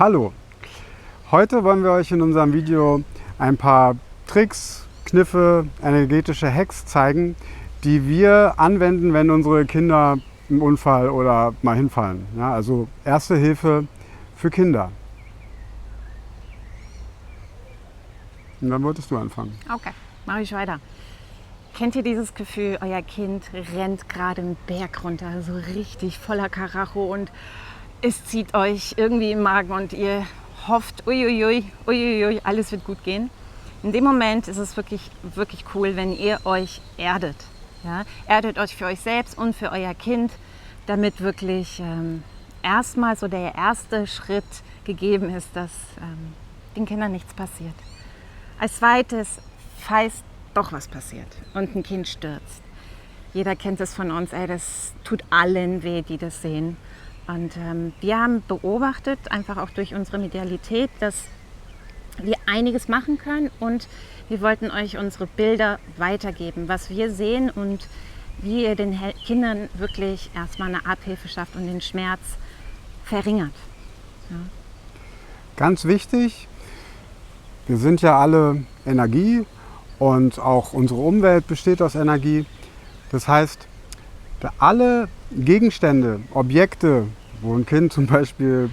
Hallo! Heute wollen wir euch in unserem Video ein paar Tricks, Kniffe, energetische Hacks zeigen, die wir anwenden, wenn unsere Kinder einen Unfall oder mal hinfallen. Ja, also Erste Hilfe für Kinder. Und dann wolltest du anfangen. Okay, mache ich weiter. Kennt ihr dieses Gefühl, euer Kind rennt gerade einen Berg runter, so richtig voller Karacho und es zieht euch irgendwie im Magen und ihr hofft, uiuiui, uiuiui, alles wird gut gehen? In dem Moment ist es wirklich cool, wenn ihr euch erdet. Ja? Erdet euch für euch selbst und für euer Kind, damit wirklich erstmal so der erste Schritt gegeben ist, dass den Kindern nichts passiert. Als zweites, falls doch was passiert und ein Kind stürzt. Jeder kennt es von uns, das tut allen weh, die das sehen. Und wir haben beobachtet, einfach auch durch unsere Medialität, dass wir einiges machen können und wir wollten euch unsere Bilder weitergeben, was wir sehen und wie ihr den Kindern wirklich erstmal eine Abhilfe schafft und den Schmerz verringert. Ja. Ganz wichtig, wir sind ja alle Energie und auch unsere Umwelt besteht aus Energie. Das heißt, alle Gegenstände, Objekte, wo ein Kind zum Beispiel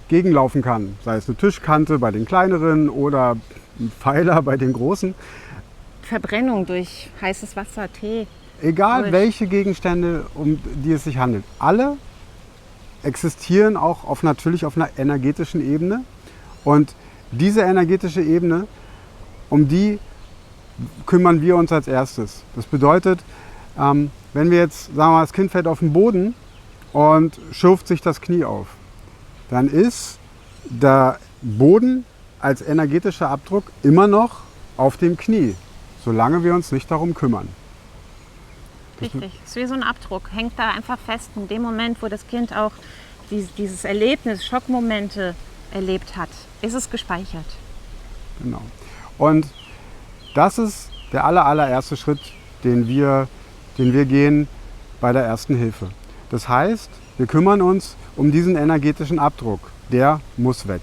gegenlaufen kann, sei es eine Tischkante bei den kleineren oder ein Pfeiler bei den großen. Verbrennung durch heißes Wasser, Tee. Egal welche Gegenstände, um die es sich handelt. Alle existieren auch natürlich auf einer energetischen Ebene. Und diese energetische Ebene, um die kümmern wir uns als erstes. Das bedeutet, wenn wir jetzt, sagen wir mal, das Kind fällt auf den Boden und schürft sich das Knie auf, dann ist der Boden als energetischer Abdruck immer noch auf dem Knie, solange wir uns nicht darum kümmern. Richtig, es ist wie so ein Abdruck, hängt da einfach fest. In dem Moment, wo das Kind auch dieses Erlebnis, Schockmomente erlebt hat, ist es gespeichert. Genau. Und das ist der allererste Schritt, den wir gehen bei der Ersten Hilfe. Das heißt, wir kümmern uns um diesen energetischen Abdruck. Der muss weg.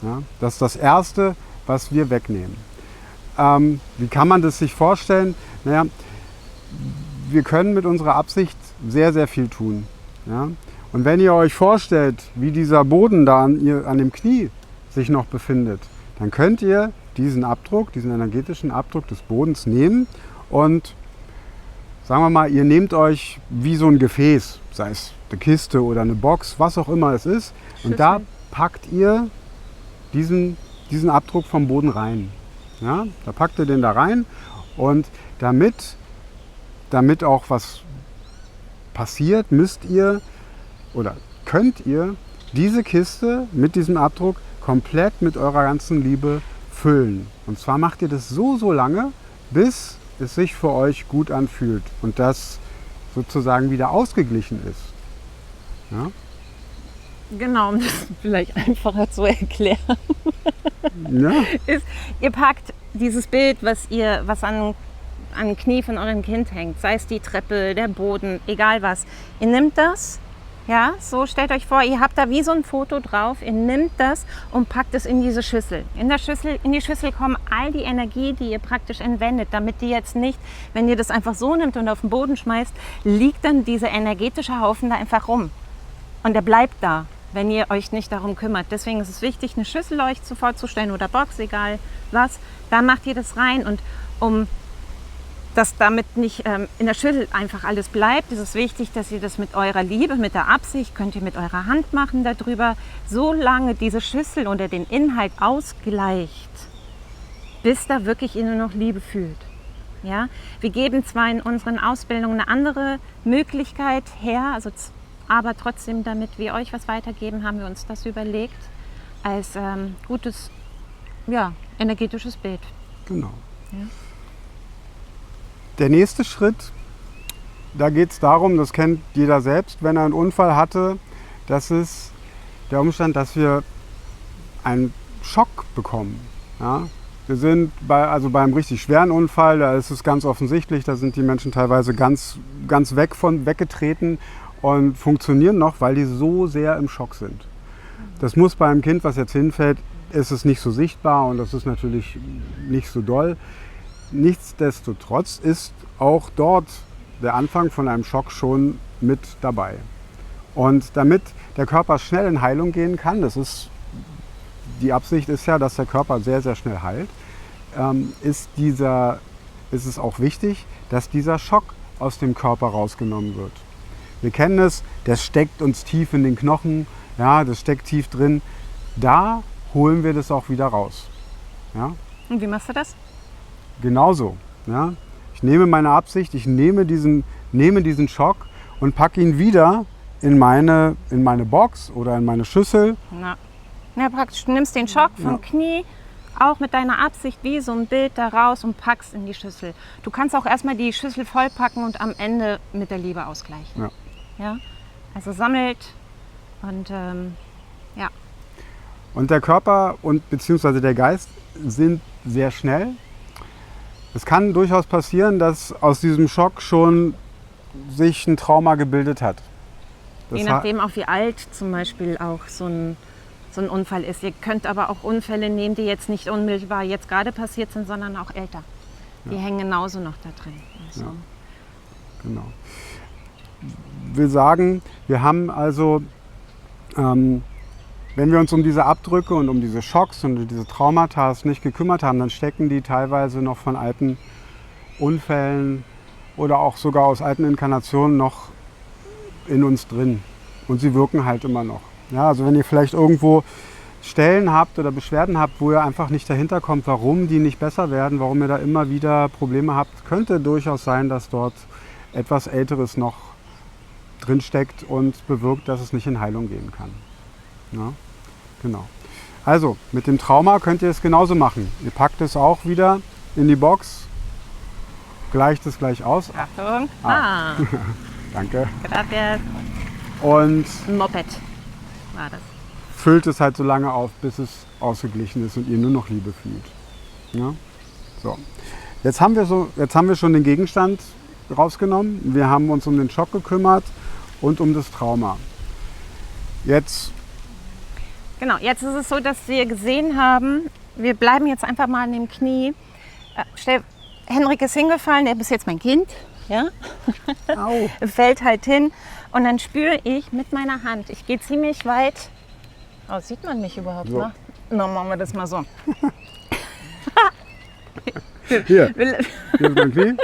Ja, das ist das Erste, was wir wegnehmen. Wie kann man das sich vorstellen? Naja, wir können mit unserer Absicht sehr viel tun. Ja? Und wenn ihr euch vorstellt, wie dieser Boden da an dem Knie sich noch befindet, dann könnt ihr diesen Abdruck, diesen energetischen Abdruck des Bodens nehmen und sagen wir mal, ihr nehmt euch wie so ein Gefäß, sei es eine Kiste oder eine Box, was auch immer es ist, Schüssel. und da packt ihr diesen Abdruck vom Boden rein. Ja? Da packt ihr den da rein und damit auch was passiert, müsst ihr oder könnt ihr diese Kiste mit diesem Abdruck komplett mit eurer ganzen Liebe füllen. Und zwar macht ihr das so lange, bis es sich für euch gut anfühlt und das sozusagen wieder ausgeglichen ist. Ja? Genau, um das vielleicht einfacher zu erklären. Ja. Ihr packt dieses Bild, was an Knie von eurem Kind hängt, sei es die Treppe, der Boden, egal was. Ihr nehmt das, ja, so stellt euch vor, ihr habt da wie so ein Foto drauf, ihr nehmt das und packt es in diese Schüssel. In die Schüssel kommen all die Energie, die ihr praktisch entwendet, damit die jetzt nicht, wenn ihr das einfach so nimmt und auf den Boden schmeißt, liegt dann dieser energetische Haufen da einfach rum. Und der bleibt da, wenn ihr euch nicht darum kümmert. Deswegen ist es wichtig, eine Schüssel euch vorzustellen oder Box, egal was. Da macht ihr das rein und um dass damit nicht in der Schüssel einfach alles bleibt, ist es wichtig, dass ihr das mit eurer Liebe, mit der Absicht, könnt ihr mit eurer Hand machen darüber, so lange diese Schüssel oder den Inhalt ausgleicht, bis da wirklich ihr nur noch Liebe fühlt. Ja? Wir geben zwar in unseren Ausbildungen eine andere Möglichkeit her, aber trotzdem, damit wir euch was weitergeben, haben wir uns das überlegt als gutes, energetisches Bild. Genau. Ja. Der nächste Schritt, da geht es darum, das kennt jeder selbst, wenn er einen Unfall hatte, das ist der Umstand, dass wir einen Schock bekommen. Ja? Wir sind beim richtig schweren Unfall, da ist es ganz offensichtlich, da sind die Menschen teilweise ganz weggetreten und funktionieren noch, weil die so sehr im Schock sind. Das muss bei einem Kind, was jetzt hinfällt, ist es nicht so sichtbar und das ist natürlich nicht so doll. Nichtsdestotrotz ist auch dort der Anfang von einem Schock schon mit dabei. Und damit der Körper schnell in Heilung gehen kann, die Absicht ist ja, dass der Körper sehr, sehr schnell heilt, ist es auch wichtig, dass dieser Schock aus dem Körper rausgenommen wird. Wir kennen es, das steckt uns tief in den Knochen, ja, das steckt tief drin. Da holen wir das auch wieder raus. Ja? Und wie machst du das? Genauso. Ja? Ich nehme meine Absicht, ich nehme diesen Schock und packe ihn wieder in meine Box oder in meine Schüssel. Ja, praktisch, du nimmst den Schock vom Knie, auch mit deiner Absicht, wie so ein Bild da raus und packst in die Schüssel. Du kannst auch erstmal die Schüssel vollpacken und am Ende mit der Liebe ausgleichen. Ja? Also sammelt und ja. Und der Körper und beziehungsweise der Geist sind sehr schnell. Es kann durchaus passieren, dass aus diesem Schock schon sich ein Trauma gebildet hat. Je nachdem auch wie alt zum Beispiel auch so ein Unfall ist. Ihr könnt aber auch Unfälle nehmen, die jetzt nicht unmittelbar jetzt gerade passiert sind, sondern auch älter. Die hängen genauso noch da drin. Also. Ja, genau. Wir sagen, wir haben also, wenn wir uns um diese Abdrücke und um diese Schocks und diese Traumata nicht gekümmert haben, dann stecken die teilweise noch von alten Unfällen oder auch sogar aus alten Inkarnationen noch in uns drin. Und sie wirken halt immer noch. Ja, also wenn ihr vielleicht irgendwo Stellen habt oder Beschwerden habt, wo ihr einfach nicht dahinter kommt, warum die nicht besser werden, warum ihr da immer wieder Probleme habt, könnte durchaus sein, dass dort etwas Älteres noch drinsteckt und bewirkt, dass es nicht in Heilung gehen kann. Ja, genau. Also mit dem Trauma könnt ihr es genauso machen. Ihr packt es auch wieder in die Box, gleicht es gleich aus. Achtung. Danke. Gracias. Und ein Moped war das. Füllt es halt so lange auf, bis es ausgeglichen ist und ihr nur noch Liebe fühlt. Ja? So. Jetzt haben wir schon den Gegenstand rausgenommen. Wir haben uns um den Schock gekümmert und um das Trauma. Jetzt ist es so, dass wir gesehen haben, wir bleiben jetzt einfach mal an dem Knie. Henrik ist hingefallen, der ist jetzt mein Kind. Ja? Au. Fällt halt hin und dann spüre ich mit meiner Hand, ich gehe ziemlich weit. Oh, sieht man mich überhaupt so. noch? Na, machen wir das mal so. Hier ist mein Knie.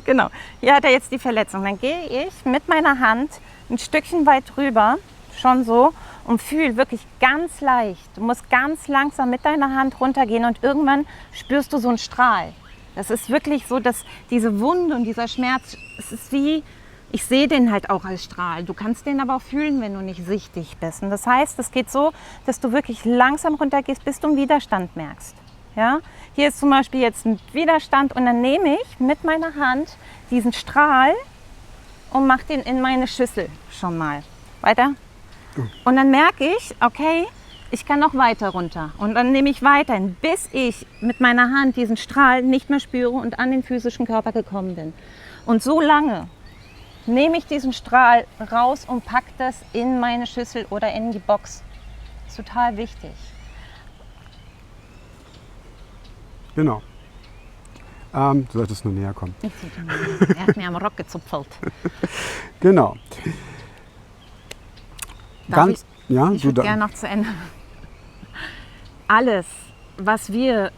Genau, hier hat er jetzt die Verletzung. Dann gehe ich mit meiner Hand ein Stückchen weit rüber, schon so, und fühle wirklich ganz leicht. Du musst ganz langsam mit deiner Hand runtergehen und irgendwann spürst du so einen Strahl. Das ist wirklich so, dass diese Wunde und dieser Schmerz, es ist wie, ich sehe den halt auch als Strahl. Du kannst den aber auch fühlen, wenn du nicht sichtig bist. Und das heißt, es geht so, dass du wirklich langsam runtergehst, bis du einen Widerstand merkst. Ja? Hier ist zum Beispiel jetzt ein Widerstand und dann nehme ich mit meiner Hand diesen Strahl und mache den in meine Schüssel schon mal. Weiter. Und dann merke ich, okay, ich kann noch weiter runter. Und dann nehme ich weiter, bis ich mit meiner Hand diesen Strahl nicht mehr spüre und an den physischen Körper gekommen bin. Und so lange nehme ich diesen Strahl raus und packe das in meine Schüssel oder in die Box. Das ist total wichtig. Genau. Du solltest nur näher kommen. Er hat mir am Rock gezupfelt. Genau. Ich würde gerne noch zu Ende. Alles, was wir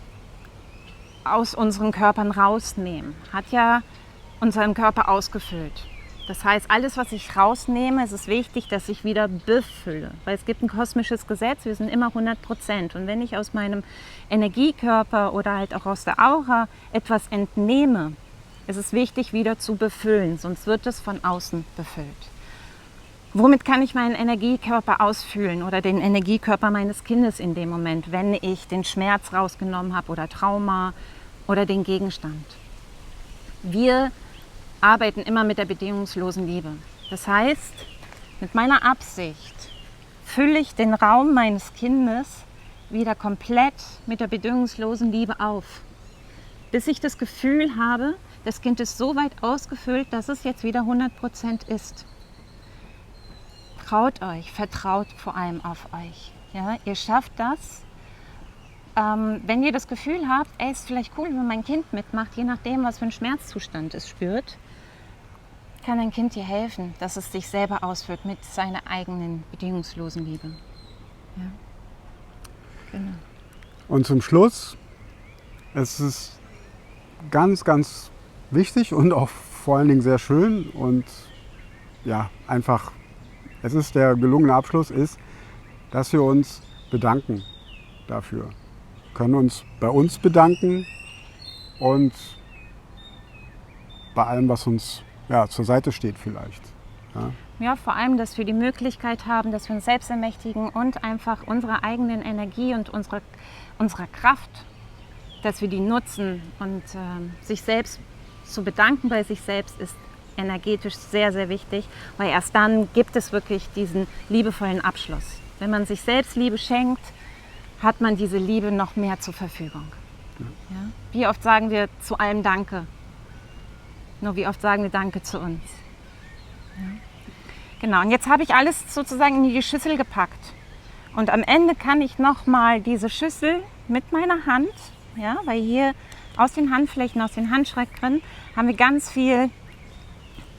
aus unseren Körpern rausnehmen, hat ja unseren Körper ausgefüllt. Das heißt, alles, was ich rausnehme, es ist wichtig, dass ich wieder befülle. Weil es gibt ein kosmisches Gesetz, wir sind immer 100%. Und wenn ich aus meinem Energiekörper oder halt auch aus der Aura etwas entnehme, ist es wichtig, wieder zu befüllen, sonst wird es von außen befüllt. Womit kann ich meinen Energiekörper ausfüllen oder den Energiekörper meines Kindes in dem Moment, wenn ich den Schmerz rausgenommen habe oder Trauma oder den Gegenstand? Wir arbeiten immer mit der bedingungslosen Liebe. Das heißt, mit meiner Absicht fülle ich den Raum meines Kindes wieder komplett mit der bedingungslosen Liebe auf. Bis ich das Gefühl habe, das Kind ist so weit ausgefüllt, dass es jetzt wieder 100% ist. traut euch, vertraut vor allem auf euch. Ja? Ihr schafft das. Wenn ihr das Gefühl habt, ey, ist vielleicht cool, wenn mein Kind mitmacht, je nachdem, was für ein Schmerzzustand es spürt, kann ein Kind dir helfen, dass es sich selber ausführt mit seiner eigenen bedingungslosen Liebe. Ja. Genau. Und zum Schluss, es ist ganz, ganz wichtig und auch vor allen Dingen sehr schön und ja, einfach, es ist der gelungene Abschluss, ist, dass wir uns bedanken dafür. Wir können uns bei uns bedanken und bei allem, was uns zur Seite steht vielleicht. Ja. Ja, vor allem, dass wir die Möglichkeit haben, dass wir uns selbst ermächtigen und einfach unsere eigenen Energie und unserer Kraft, dass wir die nutzen und sich selbst zu bedanken bei sich selbst ist energetisch sehr, sehr wichtig, weil erst dann gibt es wirklich diesen liebevollen Abschluss. Wenn man sich selbst Liebe schenkt, hat man diese Liebe noch mehr zur Verfügung. Ja? Wie oft sagen wir zu allem Danke? Nur wie oft sagen wir Danke zu uns? Ja? Genau, und jetzt habe ich alles sozusagen in die Schüssel gepackt. Und am Ende kann ich nochmal diese Schüssel mit meiner Hand, ja, weil hier aus den Handflächen, aus den Handchakren haben wir ganz viel,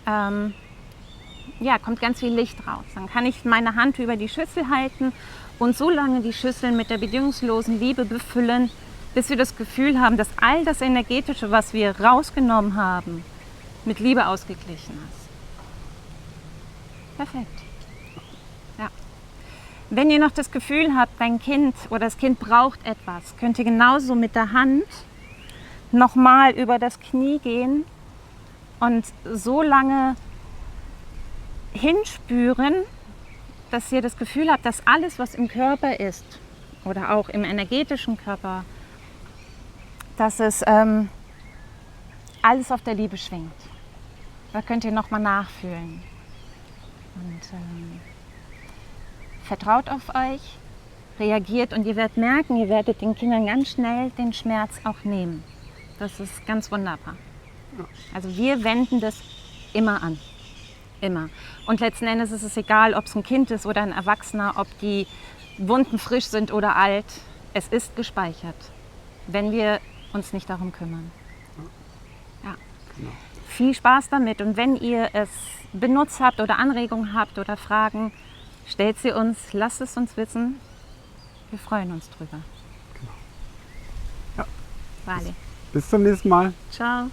kommt ganz viel Licht raus. Dann kann ich meine Hand über die Schüssel halten und so lange die Schüssel mit der bedingungslosen Liebe befüllen, bis wir das Gefühl haben, dass all das Energetische, was wir rausgenommen haben, mit Liebe ausgeglichen ist. Perfekt. Ja. Wenn ihr noch das Gefühl habt, dein Kind oder das Kind braucht etwas, könnt ihr genauso mit der Hand nochmal über das Knie gehen und so lange hinspüren, dass ihr das Gefühl habt, dass alles, was im Körper ist oder auch im energetischen Körper, dass es alles auf der Liebe schwingt. Da könnt ihr nochmal nachfühlen. Und vertraut auf euch, reagiert und ihr werdet merken, ihr werdet den Kindern ganz schnell den Schmerz auch nehmen. Das ist ganz wunderbar. Also wir wenden das immer an. Immer. Und letzten Endes ist es egal, ob es ein Kind ist oder ein Erwachsener, ob die Wunden frisch sind oder alt. Es ist gespeichert, wenn wir uns nicht darum kümmern. Ja. Genau. Viel Spaß damit und wenn ihr es benutzt habt oder Anregungen habt oder Fragen, stellt sie uns, lasst es uns wissen. Wir freuen uns drüber. Genau. Ja. Vale. Bis zum nächsten Mal. Ciao.